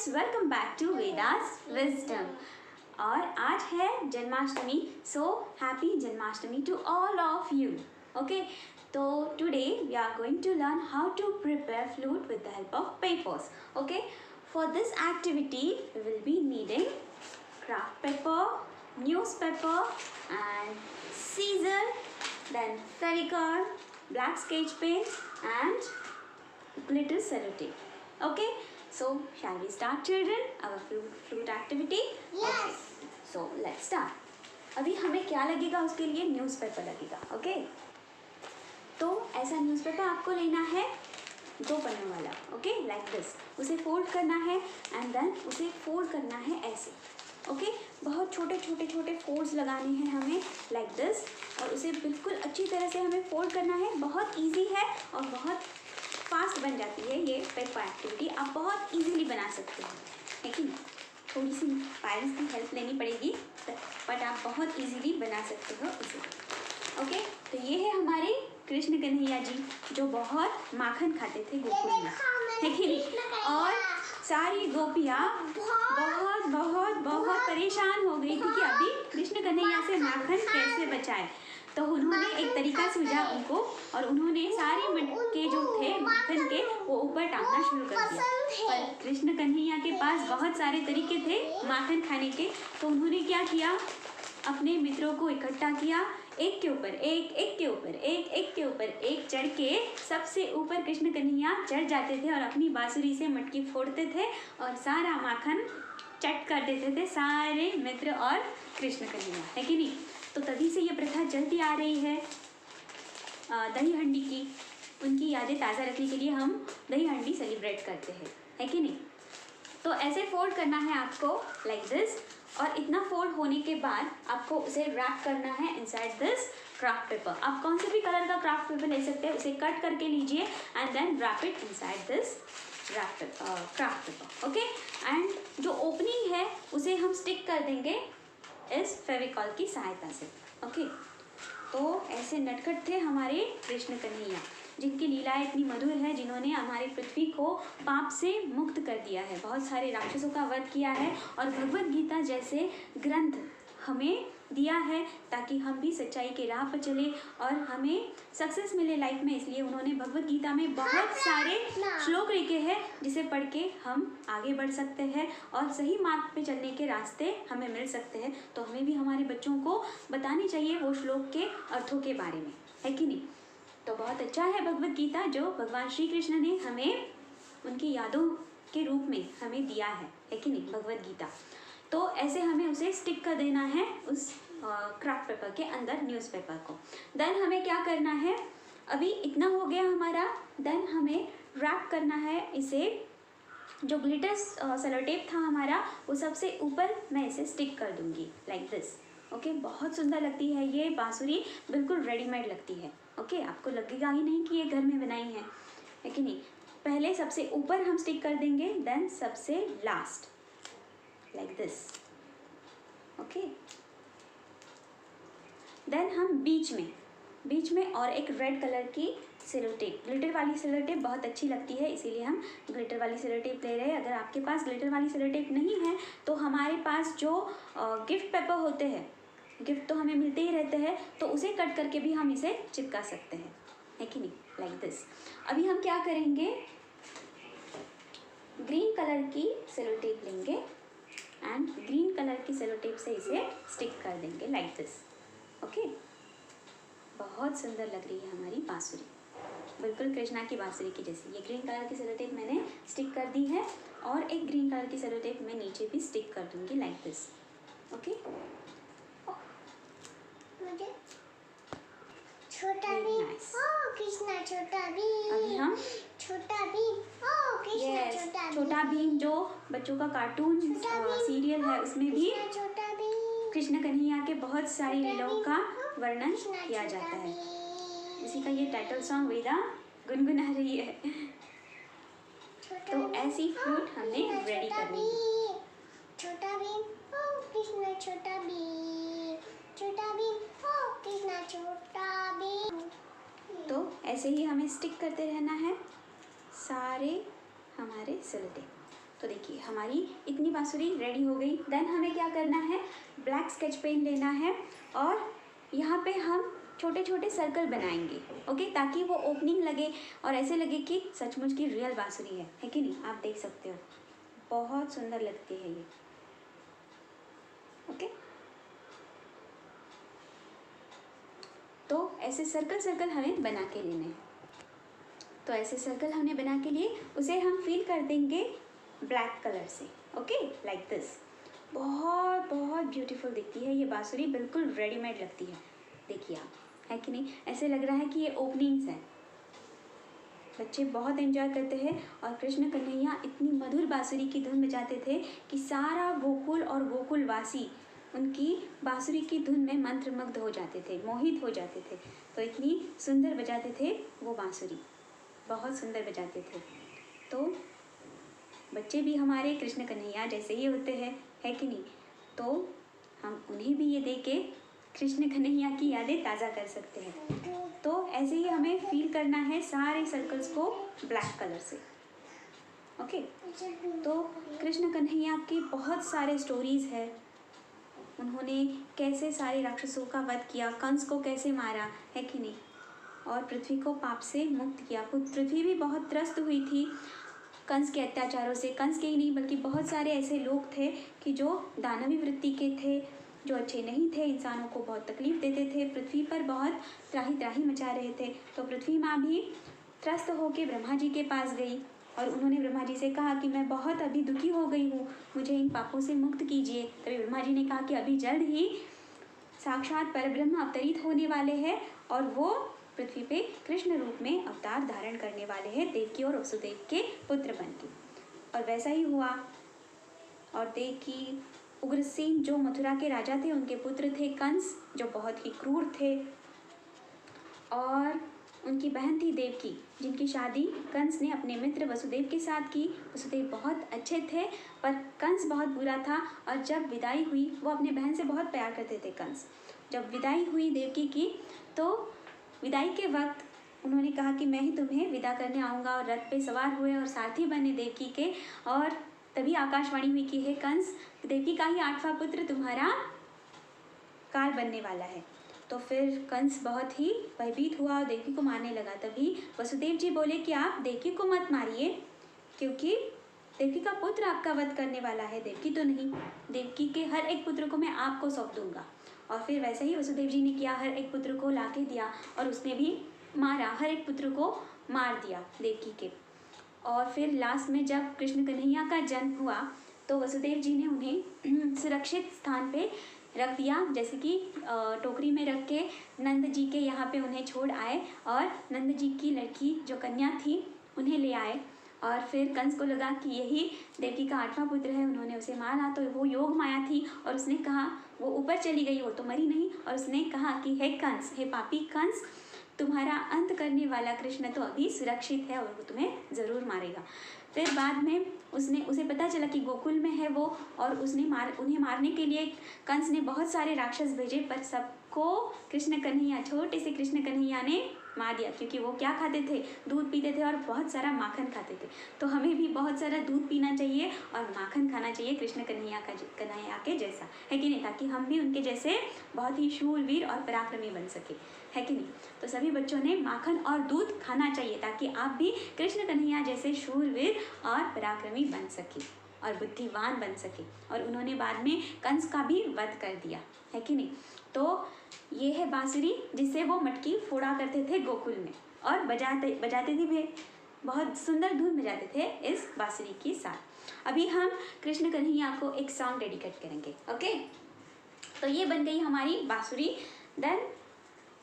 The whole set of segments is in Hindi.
Friends, welcome back to Vedas wisdom. और आज है Janmashtami, so happy Janmashtami to all of you. Okay, तो today we are going to learn how to prepare flute with the help of papers. Okay, for this activity we will be needing craft paper, newspaper and scissor, then fevicol, black sketch pen and glitter sellotape. Okay, so shall we start, children, our flute activity? Yes. Okay, so let's start. अभी हमें क्या लगेगा, उसके लिए न्यूज़पेपर लगेगा. ओके, तो ऐसा न्यूज़पेपर आपको लेना है 2 पन्नों वाला. Okay, like this. उसे फोल्ड करना है एंड देन उसे फोल्ड करना है ऐसे. ओके, बहुत छोटे छोटे छोटे फोल्ड्स लगाने हैं हमें लाइक दिस, और उसे बिल्कुल अच्छी तरह से हमें फोल्ड करना है. बहुत इजी है और बहुत फास्ट बन जाती है ये पेपर एक्टिविटी. आप बहुत इजीली बना सकते हो, है कि नहीं? थोड़ी सी पेरेंट्स की हेल्प लेनी पड़ेगी, बट आप बहुत इजीली बना सकते हो इसे. ओके, तो ये है हमारे कृष्ण कन्हैया जी जो बहुत माखन खाते थे गोकुल में, है कि नहीं? और सारी गोपियाँ बहुत बहुत बहुत परेशान हो गई थी कि अभी कृष्ण कन्हैया से माखन कैसे बचाए. तो उन्होंने एक तरीका सूझा उनको, और उन्होंने सारे मटके जो थे माखन के वो ऊपर टांगना शुरू कर दिया. पर कृष्ण कन्हैया के पास बहुत सारे तरीके थे माखन खाने के. तो उन्होंने क्या किया, अपने मित्रों को इकट्ठा किया, एक के ऊपर एक, एक के ऊपर एक, एक के ऊपर एक चढ़ के सबसे ऊपर कृष्ण कन्हैया चढ़ जाते थे और अपनी बांसुरी से मटकी फोड़ते थे और सारा माखन चट कर देते थे सारे मित्र और कृष्ण कन्हैया, है कि नहीं? तो तभी से ये प्रथा चलती आ रही है दही हंडी की. उनकी यादें ताज़ा रखने के लिए हम दही हंडी सेलिब्रेट करते हैं, है कि नहीं? तो ऐसे फोल्ड करना है आपको लाइक दिस, और इतना फोल्ड होने के बाद आपको उसे रैप करना है इनसाइड दिस क्राफ्ट पेपर. आप कौन से भी कलर का क्राफ्ट पेपर ले सकते हैं, उसे कट करके लीजिए and then wrap it inside this craft paper. Okay, and जो ओपनिंग है उसे हम स्टिक कर देंगे इस फेविकॉल की सहायता से. ओके, तो ऐसे नटखट थे हमारे कृष्ण कन्हैया जिनकी लीलाएं इतनी मधुर है, जिन्होंने हमारी पृथ्वी को पाप से मुक्त कर दिया है, बहुत सारे राक्षसों का वध किया है और भगवत गीता जैसे ग्रंथ हमें दिया है ताकि हम भी सच्चाई के राह पर चले और हमें सक्सेस मिले लाइफ में. इसलिए उन्होंने भगवत गीता में बहुत सारे श्लोक लिखे हैं जिसे पढ़ के हम आगे बढ़ सकते हैं और सही मार्ग पे चलने के रास्ते हमें मिल सकते हैं. तो हमें भी हमारे बच्चों को बतानी चाहिए वो श्लोक के अर्थों के बारे में, है कि नहीं? तो बहुत अच्छा है भगवत गीता जो भगवान श्री कृष्ण ने हमें उनकी यादों के रूप में हमें दिया है कि नहीं, भगवत गीता. तो ऐसे हमें उसे स्टिक कर देना है उस क्राफ्ट पेपर के अंदर न्यूज़पेपर को. देन हमें क्या करना है, अभी इतना हो गया हमारा. देन हमें रैप करना है इसे. जो ग्लिटर सेलोटेप था हमारा वो सबसे ऊपर मैं इसे स्टिक कर दूंगी लाइक दिस. ओके, बहुत सुंदर लगती है ये बांसुरी, बिल्कुल रेडीमेड लगती है. ओके, आपको लगेगा ही नहीं कि ये घर में बनाई है कि नहीं? पहले सबसे ऊपर हम स्टिक कर देंगे, देन सबसे last like this. Okay, then हम बीच में और एक रेड कलर की सेलोटेप, ग्लिटर वाली सेलोटेप बहुत अच्छी लगती है इसीलिए हम ग्लिटर वाली सेलोटेप ले रहे हैं. अगर आपके पास ग्लिटर वाली सेलोटेप नहीं है तो हमारे पास जो गिफ्ट पेपर होते हैं, गिफ्ट तो हमें मिलते ही रहते हैं, तो उसे कट करके भी हम इसे चिपका सकते हैं, है कि नहीं, लाइक दिस. अभी हम क्या करेंगे, ग्रीन कलर की सेलोटेप लेंगे एंड ग्रीन कलर की सेलोटेप से इसे स्टिक कर देंगे लाइक दिस. ओके, बहुत सुंदर लग रही है हमारी बांसुरी, बिल्कुल कृष्णा की बांसुरी की जैसी. ये ग्रीन कलर की सेलोटेप मैंने स्टिक कर दी है और एक ग्रीन कलर की सेलोटेप मैं नीचे भी स्टिक कर दूंगी लाइक दिस. ओके, छोटा भीम, ओ कृष्णा छोटा भीम. अभी हम छोटा भीम, ओ कृष्णा छोटा भीम. छोटा भीम जो बच्चों का कार्टून सीरियल है उसमें भी छोटा भीम कृष्ण कन्हैया के बहुत सारी लीलाओं का वर्णन किया जाता है. इसी का ये टाइटल सॉन्ग वेदा गुनगुना रही है. तो ऐसी फ्लूट हमने रेडी करनी है. छोटा भीम, ओ कृष्णा छोटा भीम. छोटा भीम, ओ कृष्णा छोटा भीम. तो ऐसे ही हमें स्टिक करते रहना है सारे हमारे सेलोटेप. तो देखिए हमारी इतनी बांसुरी रेडी हो गई। देन हमें क्या करना है, ब्लैक स्केच पेन लेना है और यहाँ पे हम छोटे छोटे सर्कल बनाएंगे, ओके, ताकि वो ओपनिंग लगे और ऐसे लगे कि सचमुच की रियल बांसुरी है कि नहीं। आप देख सकते हो बहुत सुंदर लगती है ये, ओके। तो ऐसे सर्कल सर्कल हमें बना के लेने हैं। तो ऐसे सर्कल हमने बना के लिए उसे हम फिल कर देंगे ब्लैक कलर से, ओके, लाइक दिस। बहुत बहुत ब्यूटीफुल दिखती है ये बांसुरी, बिल्कुल रेडीमेड लगती है। देखिए आप, है कि नहीं, ऐसे लग रहा है कि ये ओपनिंग्स हैं। बच्चे बहुत एंजॉय करते हैं और कृष्ण कन्हैया इतनी मधुर बांसुरी की धुन बजाते थे कि सारा गोकुल और गोकुलवासी उनकी बांसुरी की धुन में मंत्रमुग्ध हो जाते थे, मोहित हो जाते थे। तो इतनी सुंदर बजाते थे वो बांसुरी, बहुत सुंदर बजाते थे। तो बच्चे भी हमारे कृष्ण कन्हैया जैसे ही होते हैं, है कि नहीं। तो हम उन्हें भी ये देख के कृष्ण कन्हैया की यादें ताज़ा कर सकते हैं। तो ऐसे ही हमें फील करना है सारे सर्कल्स को ब्लैक कलर से, ओके। तो कृष्ण कन्हैया के बहुत सारे स्टोरीज़ है। उन्होंने कैसे सारे राक्षसों का वध किया, कंस को कैसे मारा, है कि नहीं, और पृथ्वी को पाप से मुक्त किया। पृथ्वी भी बहुत त्रस्त हुई थी कंस के अत्याचारों से। कंस के ही नहीं बल्कि बहुत सारे ऐसे लोग थे कि जो दानवी वृत्ति के थे, जो अच्छे नहीं थे, इंसानों को बहुत तकलीफ देते थे, पृथ्वी पर बहुत त्राही त्राही मचा रहे थे। तो पृथ्वी माँ भी त्रस्त होकर ब्रह्मा जी के पास गई और उन्होंने ब्रह्मा जी से कहा कि मैं बहुत अभी दुखी हो गई हूँ, मुझे इन पापों से मुक्त कीजिए। तभी ब्रह्मा जी ने कहा कि अभी जल्द ही साक्षात परब्रह्म अवतरित होने वाले हैं और वो पृथ्वी पे कृष्ण रूप में अवतार धारण करने वाले हैं, देवकी और वसुदेव के पुत्र बन के। और वैसा ही हुआ। और देवकी, उग्रसेन जो मथुरा के राजा थे, उनके पुत्र थे कंस, जो बहुत ही क्रूर थे, और उनकी बहन थी देवकी, जिनकी शादी कंस ने अपने मित्र वसुदेव के साथ की। वसुदेव बहुत अच्छे थे पर कंस बहुत बुरा था। और जब विदाई हुई, वो अपने बहन से बहुत प्यार करते थे कंस। जब विदाई हुई देवकी की, तो विदाई के वक्त उन्होंने कहा कि मैं ही तुम्हें विदा करने आऊँगा, और रथ पे सवार हुए और सारथी बने देवकी के। और तभी आकाशवाणी हुई कि हे कंस, देवकी का ही 8वां पुत्र तुम्हारा काल बनने वाला है। तो फिर कंस बहुत ही भयभीत हुआ और देवकी को मारने लगा। तभी वसुदेव जी बोले कि आप देवकी को मत मारिए, क्योंकि देवकी का पुत्र आपका वध करने वाला है, देवकी तो नहीं। देवकी के हर एक पुत्र को मैं आपको सौंप दूंगा। और फिर वैसे ही वसुदेव जी ने किया, हर एक पुत्र को लाके दिया और उसने भी मारा, हर एक पुत्र को मार दिया देवकी के। और फिर लास्ट में जब कृष्ण कन्हैया का जन्म हुआ, तो वसुदेव जी ने उन्हें सुरक्षित स्थान पे रख दिया, जैसे कि टोकरी में रख के नंद जी के यहाँ पे उन्हें छोड़ आए, और नंद जी की लड़की जो कन्या थी उन्हें ले आए। और फिर कंस को लगा कि यही देवकी का 8वां पुत्र है, उन्होंने उसे मारा। तो वो योग माया थी और उसने कहा, वो ऊपर चली गई, वो तो मरी नहीं, और उसने कहा कि हे कंस, हे पापी कंस, तुम्हारा अंत करने वाला कृष्ण तो अभी सुरक्षित है और वो तुम्हें ज़रूर मारेगा। फिर बाद में उसे पता चला कि गोकुल में है वो, और उन्हें मारने के लिए कंस ने बहुत सारे राक्षस भेजे, पर सबको कृष्ण कन्हैया, छोटे से कृष्ण कन्हैया ने मार दिया, क्योंकि वो क्या खाते थे, दूध पीते थे और बहुत सारा माखन खाते थे। तो हमें भी बहुत सारा दूध पीना चाहिए और माखन खाना चाहिए कृष्ण कन्हैया के जैसा, है कि नहीं, ताकि हम भी उनके जैसे बहुत ही शूरवीर और पराक्रमी बन सके, है कि नहीं। तो सभी बच्चों ने माखन और दूध खाना चाहिए ताकि आप भी कृष्ण कन्हैया जैसे शूरवीर और पराक्रमी बन सके और बुद्धिवान बन सके। और उन्होंने बाद में कंस का भी वध कर दिया, है कि नहीं। तो ये है बांसुरी, जिससे वो मटकी फोड़ा करते थे गोकुल में, और बजाते भी, बहुत सुंदर धुन बजाते थे इस बांसुरी के साथ। अभी हम कृष्ण कन्हैया को एक सॉन्ग डेडिकेट करेंगे, ओके। तो ये बन गई हमारी बांसुरी। देन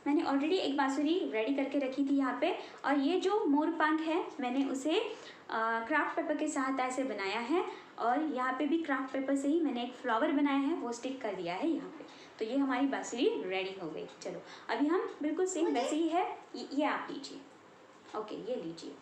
मैंने ऑलरेडी एक बांसुरी रेडी करके रखी थी यहाँ पे, और ये जो मोर पंख है मैंने उसे क्राफ्ट पेपर के साथ ऐसे बनाया है, और यहाँ पे भी क्राफ्ट पेपर से ही मैंने एक फ्लावर बनाया है, वो स्टिक कर दिया है यहाँ पे। तो ये हमारी बांसुरी रेडी हो गई। चलो अभी हम बिल्कुल सेम वैसे ही है, ये आप लीजिए, ओके, ये लीजिए।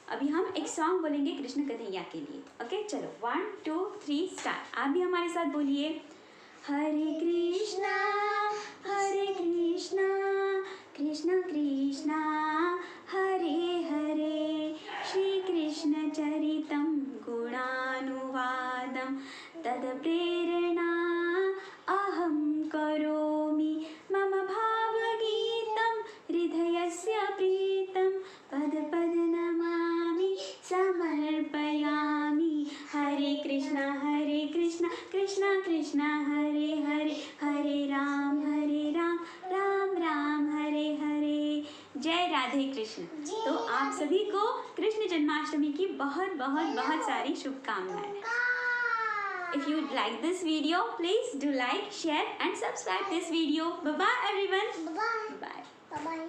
अभी हम एक सॉन्ग बोलेंगे कृष्ण कन्हैया के लिए, ओके। चलो 1 2 3 स्टार्ट। आप भी हमारे साथ बोलिए, हरे कृष्णा कृष्ण कृष्णा हरे हरे, श्री कृष्ण चरितम गुणानुवादम, तत्प्रेरणा अहं करोमि मम भावगीतं हृदयस्य प्रीतं पद नमामि समर्पयामि। हरे कृष्ण कृष्ण कृष्ण हरे हरे, हरे राम राम राम हरे हरे। जय राधे कृष्ण। तो आप सभी को कृष्ण जन्माष्टमी की बहुत सारी शुभकामनाएं। If you like this video, please do like, share and subscribe this video. Bye bye everyone. Bye bye. Bye. Bye bye.